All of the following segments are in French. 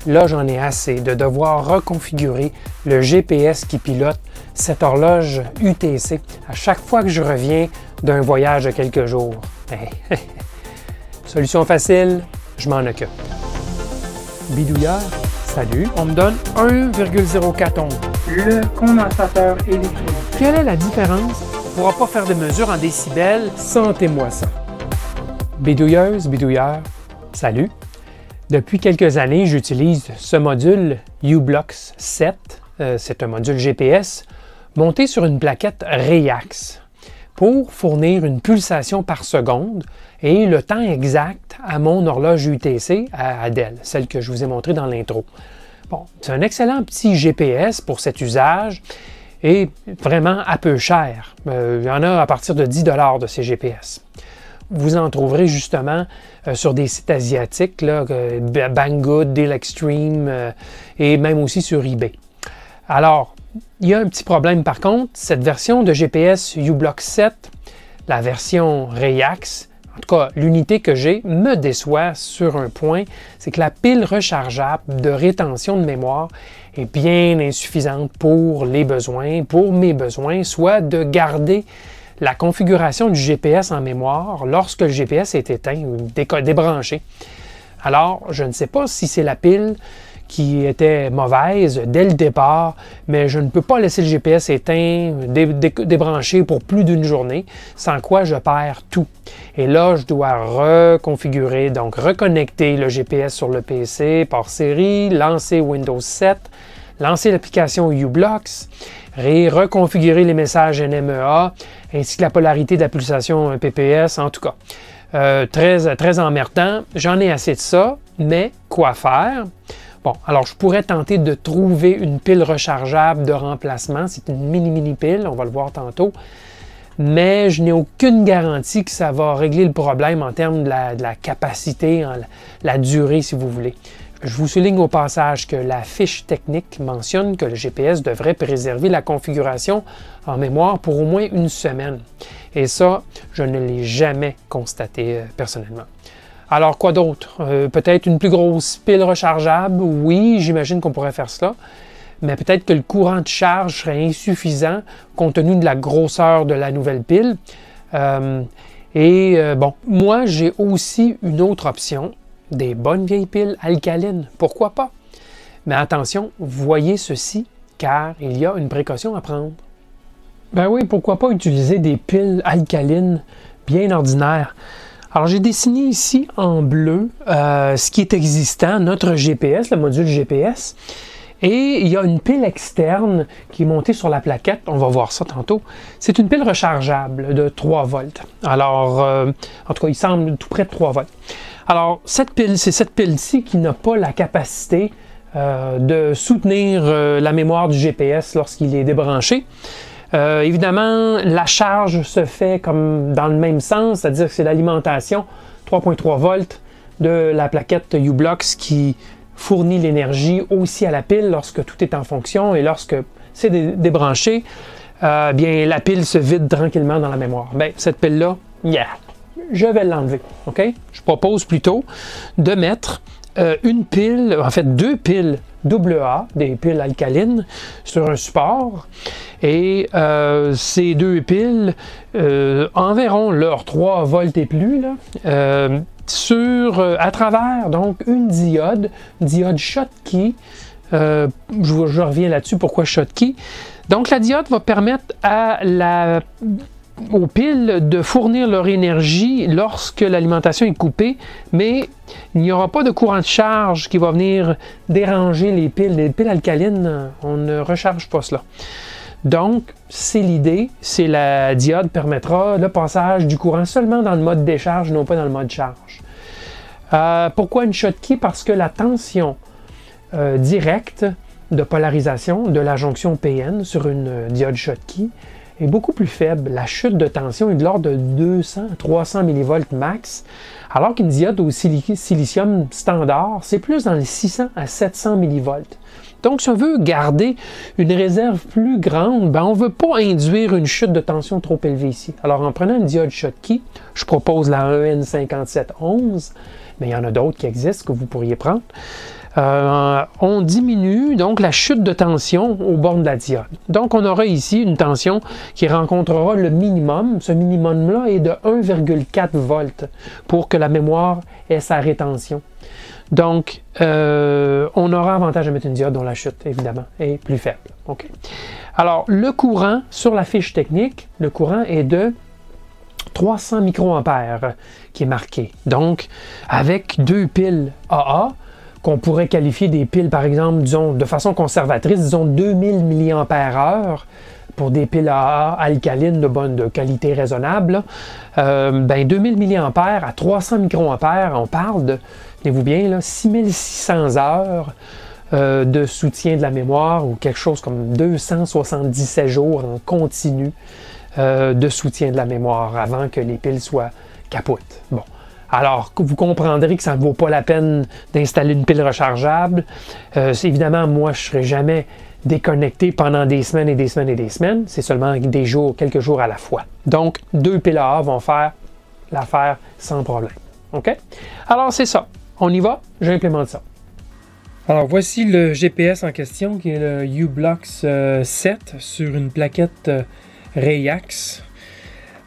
Là, j'en ai assez de devoir reconfigurer le GPS qui pilote cette horloge UTC à chaque fois que je reviens d'un voyage de quelques jours. Solution facile, je m'en occupe. Bidouilleur, salut. On me donne 1,04 ohms. Le condensateur électrique. Quelle est la différence? On ne pourra pas faire de mesure en décibels. Sentez-moi ça. Bidouilleuse, bidouilleur, salut. Depuis quelques années, j'utilise ce module u-blox 7. C'est un module GPS monté sur une plaquette Reax pour fournir une pulsation par seconde et le temps exact à mon horloge UTC à Adèle, celle que je vous ai montrée dans l'intro. Bon, c'est un excellent petit GPS pour cet usage et vraiment à peu cher. Il y en a à partir de 10 $ de ces GPS. Vous en trouverez justement sur des sites asiatiques, là, Banggood, Deal Extreme et même aussi sur eBay. Alors, il y a un petit problème par contre, cette version de GPS u-blox 7, la version Reax, en tout cas l'unité que j'ai, me déçoit sur un point, c'est que la pile rechargeable de rétention de mémoire est bien insuffisante pour les besoins, pour mes besoins, soit de garder la configuration du GPS en mémoire lorsque le GPS est éteint ou débranché. Alors, je ne sais pas si c'est la pile qui était mauvaise dès le départ, mais je ne peux pas laisser le GPS éteint, débranché pour plus d'une journée, sans quoi je perds tout. Et là, je dois reconfigurer, donc reconnecter le GPS sur le PC par série, lancer Windows 7, lancer l'application u-blox, reconfigurer les messages NMEA, ainsi que la polarité de la pulsation PPS, en tout cas. Très emmerdant. J'en ai assez de ça, mais quoi faire? Bon, alors je pourrais tenter de trouver une pile rechargeable de remplacement. C'est une mini pile, on va le voir tantôt. Mais je n'ai aucune garantie que ça va régler le problème en termes de la capacité, la durée, si vous voulez. Je vous souligne au passage que la fiche technique mentionne que le GPS devrait préserver la configuration en mémoire pour au moins une semaine. Et ça, je ne l'ai jamais constaté personnellement. Alors, quoi d'autre? Peut-être une plus grosse pile rechargeable? Oui, j'imagine qu'on pourrait faire cela. Mais peut-être que le courant de charge serait insuffisant compte tenu de la grosseur de la nouvelle pile. Bon, moi, j'ai aussi une autre option. Des bonnes vieilles piles alcalines, pourquoi pas? Mais attention, voyez ceci, car il y a une précaution à prendre. Ben oui, pourquoi pas utiliser des piles alcalines bien ordinaires? Alors j'ai dessiné ici en bleu ce qui est existant, notre GPS, le module GPS. Et il y a une pile externe qui est montée sur la plaquette, on va voir ça tantôt. C'est une pile rechargeable de 3 volts. Alors, en tout cas, il semble tout près de 3 volts. Alors, cette pile, c'est cette pile-ci qui n'a pas la capacité de soutenir la mémoire du GPS lorsqu'il est débranché. Évidemment, la charge se fait comme dans le même sens, c'est-à-dire que c'est l'alimentation 3.3 volts de la plaquette u-blox qui fournit l'énergie aussi à la pile lorsque tout est en fonction et lorsque c'est débranché, bien la pile se vide tranquillement dans la mémoire. Bien, cette pile-là, je vais l'enlever. OK? Je propose plutôt de mettre une pile, en fait 2 piles AA, des piles alcalines, sur un support. Et ces 2 piles enverront leurs 3 volts et plus là, à travers donc une diode Schottky. Je reviens là-dessus, pourquoi Schottky. Donc la diode va permettre aux piles de fournir leur énergie lorsque l'alimentation est coupée, mais il n'y aura pas de courant de charge qui va venir déranger les piles. Les piles alcalines, on ne recharge pas cela. Donc, c'est l'idée, la diode permettra le passage du courant seulement dans le mode décharge, non pas dans le mode charge. Pourquoi une Schottky? Parce que la tension directe de polarisation de la jonction PN sur une diode Schottky est beaucoup plus faible. La chute de tension est de l'ordre de 200 à 300 mV max, alors qu'une diode au silicium standard, c'est plus dans les 600 à 700 mV. Donc, si on veut garder une réserve plus grande, ben, on ne veut pas induire une chute de tension trop élevée ici. Alors, en prenant une diode Schottky, je propose la EN5711, mais il y en a d'autres qui existent que vous pourriez prendre. on diminue donc la chute de tension aux bornes de la diode. Donc, on aura ici une tension qui rencontrera le minimum. Ce minimum-là est de 1,4 volts pour que la mémoire ait sa rétention. Donc, on aura avantage à mettre une diode dont la chute, évidemment, est plus faible. Okay. Alors, le courant sur la fiche technique, le courant est de 300 microampères qui est marqué. Donc, avec deux piles AA, qu'on pourrait qualifier des piles, par exemple, disons, de façon conservatrice, disons 2000 mAh pour des piles AA alcalines de qualité raisonnable. 2000 mAh à 300 microampères, on parle de, tenez-vous bien, là, 6600 heures de soutien de la mémoire ou quelque chose comme 277 jours en continu de soutien de la mémoire avant que les piles soient capotes. Bon. Alors, vous comprendrez que ça ne vaut pas la peine d'installer une pile rechargeable. Évidemment, moi, je ne serai jamais déconnecté pendant des semaines et des semaines et des semaines. C'est seulement des jours, quelques jours à la fois. Donc, deux piles AA vont faire l'affaire sans problème. OK? Alors, c'est ça. On y va. J'implémente ça. Alors, voici le GPS en question, qui est le U-Blox 7 sur une plaquette Rayax.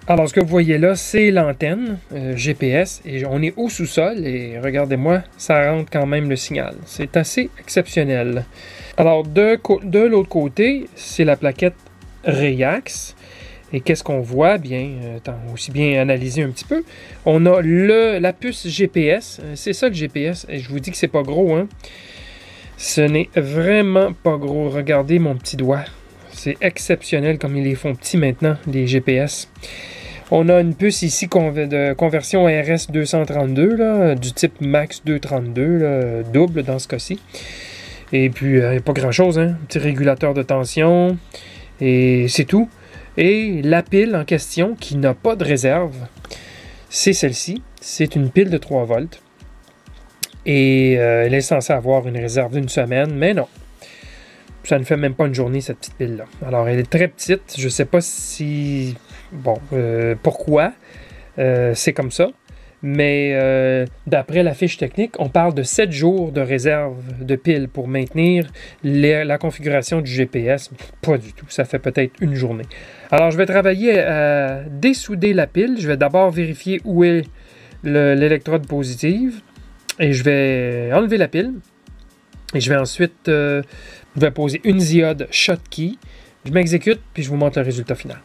Alors, ce que vous voyez là, c'est l'antenne GPS et on est au sous-sol et regardez-moi, ça rentre quand même le signal. C'est assez exceptionnel. Alors, de l'autre côté, c'est la plaquette Rayax. Et qu'est-ce qu'on voit? Bien, aussi bien analyser un petit peu. On a la puce GPS. C'est ça le GPS. Et je vous dis que c'est pas gros, hein? Ce n'est vraiment pas gros. Regardez mon petit doigt. C'est exceptionnel comme ils les font petits maintenant, les GPS. On a une puce ici de conversion RS232, là, du type Max 232, là, double dans ce cas-ci. Et puis, il n'y a pas grand-chose, hein? Un petit régulateur de tension. Et c'est tout. Et la pile en question, qui n'a pas de réserve, c'est celle-ci. C'est une pile de 3 volts. Et elle est censée avoir une réserve d'une semaine, mais non. Ça ne fait même pas une journée, cette petite pile-là. Alors, elle est très petite. Je ne sais pas si... Bon, pourquoi c'est comme ça. Mais d'après la fiche technique, on parle de 7 jours de réserve de pile pour maintenir la configuration du GPS. Pas du tout. Ça fait peut-être une journée. Alors, je vais travailler à dessouder la pile. Je vais d'abord vérifier où est l'électrode positive. Et je vais enlever la pile. Et je vais ensuite je vais poser une diode Schottky. Je m'exécute, puis je vous montre le résultat final.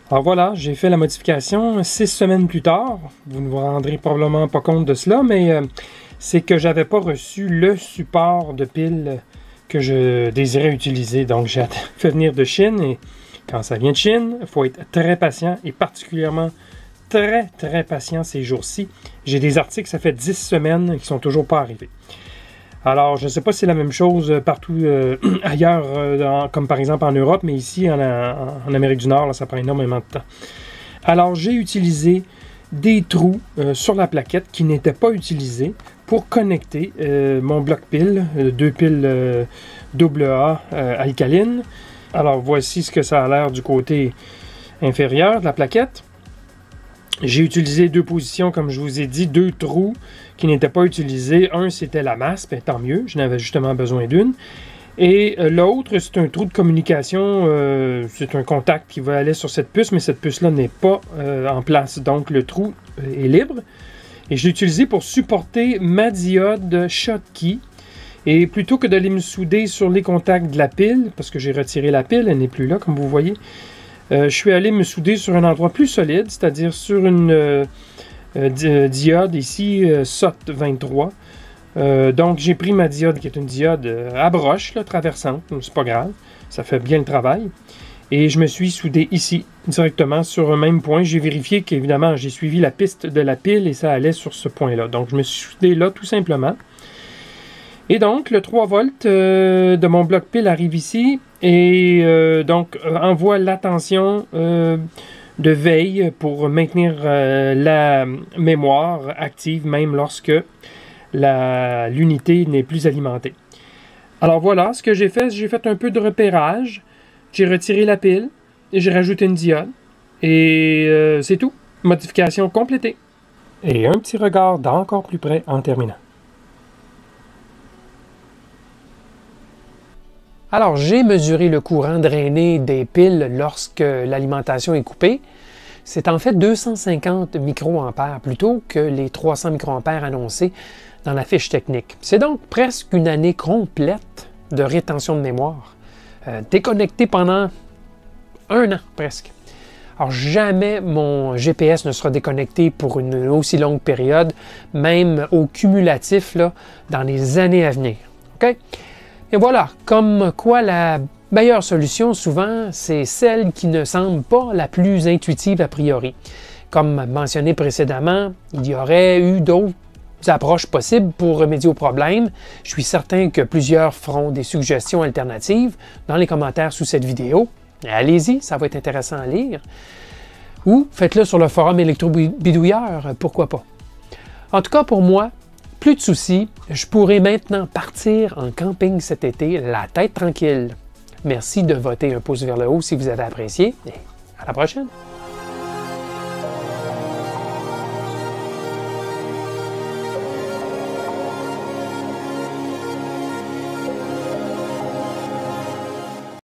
Alors voilà, j'ai fait la modification 6 semaines plus tard. Vous ne vous rendrez probablement pas compte de cela, mais c'est que je n'avais pas reçu le support de pile que je désirais utiliser. Donc j'ai fait venir de Chine, et quand ça vient de Chine, il faut être très patient, et particulièrement très patient ces jours-ci. J'ai des articles, ça fait 10 semaines, qui ne sont toujours pas arrivés. Alors, je ne sais pas si c'est la même chose partout ailleurs, comme par exemple en Europe, mais ici, en Amérique du Nord, là, ça prend énormément de temps. Alors, j'ai utilisé des trous sur la plaquette qui n'étaient pas utilisés pour connecter mon bloc pile, deux piles AA alcalines. Alors, voici ce que ça a l'air du côté inférieur de la plaquette. J'ai utilisé deux positions, comme je vous ai dit, deux trous qui n'étaient pas utilisés. Un, c'était la masse, ben, tant mieux, je n'avais justement besoin d'une. Et l'autre, c'est un trou de communication, c'est un contact qui va aller sur cette puce, mais cette puce-là n'est pas en place, donc le trou est libre. Et je l'ai utilisé pour supporter ma diode Schottky. Et plutôt que d'aller me souder sur les contacts de la pile, parce que j'ai retiré la pile, elle n'est plus là, comme vous voyez, je suis allé me souder sur un endroit plus solide, c'est-à-dire sur une diode ici, SOT23. Donc j'ai pris ma diode qui est une diode à broche, là, traversante, c'est pas grave, ça fait bien le travail. Et je me suis soudé ici, directement sur un même point. J'ai vérifié qu'évidemment j'ai suivi la piste de la pile et ça allait sur ce point-là. Donc je me suis soudé là tout simplement. Et donc, le 3 volts de mon bloc pile arrive ici et donc envoie la tension de veille pour maintenir la mémoire active même lorsque l'unité n'est plus alimentée. Alors voilà, ce que j'ai fait un peu de repérage. J'ai retiré la pile et j'ai rajouté une diode. Et c'est tout. Modification complétée. Et un petit regard d'encore plus près en terminant. Alors, j'ai mesuré le courant drainé des piles lorsque l'alimentation est coupée. C'est en fait 250 microampères plutôt que les 300 microampères annoncés dans la fiche technique. C'est donc presque une année complète de rétention de mémoire, déconnecté pendant un an presque. Alors, jamais mon GPS ne sera déconnecté pour une aussi longue période, même au cumulatif, là, dans les années à venir. OK? Et voilà, comme quoi la meilleure solution, souvent, c'est celle qui ne semble pas la plus intuitive a priori. Comme mentionné précédemment, il y aurait eu d'autres approches possibles pour remédier au problème. Je suis certain que plusieurs feront des suggestions alternatives dans les commentaires sous cette vidéo. Allez-y, ça va être intéressant à lire. Ou faites-le sur le forum électrobidouilleur, pourquoi pas. En tout cas, pour moi, plus de soucis, je pourrai maintenant partir en camping cet été, la tête tranquille. Merci de voter un pouce vers le haut si vous avez apprécié et à la prochaine!